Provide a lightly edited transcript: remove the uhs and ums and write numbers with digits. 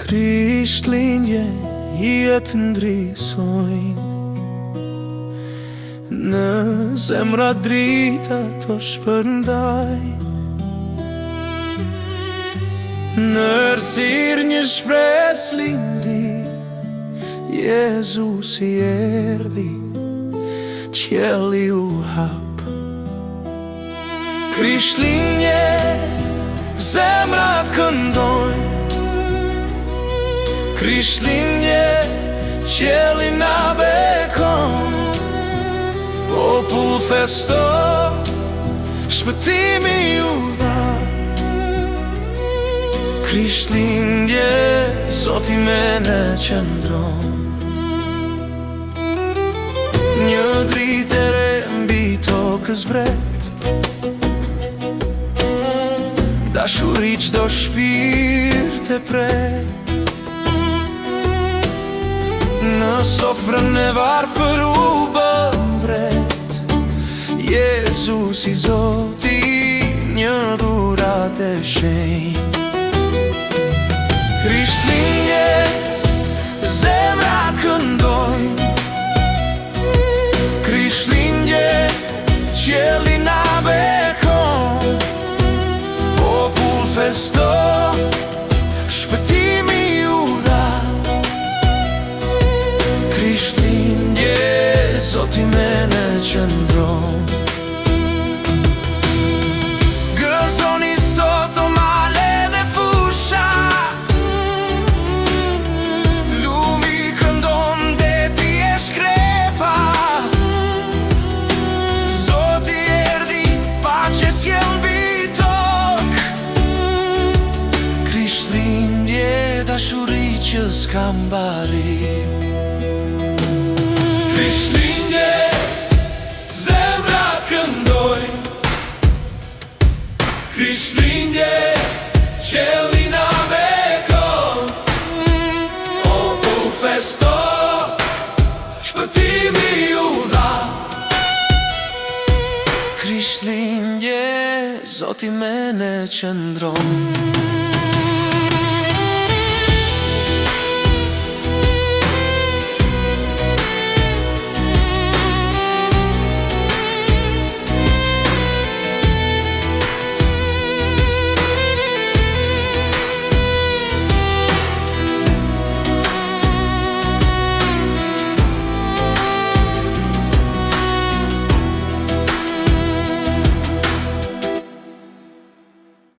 Krishtlindje jetë ndrisojnë, në zemra drita të shpërndajnë, në errësirë një shpresë lindi, Jezusi erdhi, qielli u hap. Krishtlindje zemrat këndojnë, Krishtlindje qielli na bekon, popull festo, shpëtimi u dha. Krishtlindje, Zoti me në qëndron, një dritë e re mbi tokës bret, dashuri çdo shpirt e pret. Në sofrën e varfër u bën bret, Jezusi Zoti, një dhuratë e shenjtë. Krishtlindje zemrat këndojnë, Krishtlindje qielli na bekon, popull festo, shpëtimi u dha. Krishtlindje, Zoti me në qëndron, gëzoni sot o male dhe fusha, lumi këndon deti e shkrepa, Zoti erdhi, paqe sjell mbi tokë. Krishtlindje, dashuri që s'ka mbarim. Krishtlindje, zemrat këndojnë, Krishtlindje, qielli na bekon, popull festo, shpëtimi u dha. Krishtlindje, Zoti me në qëndron.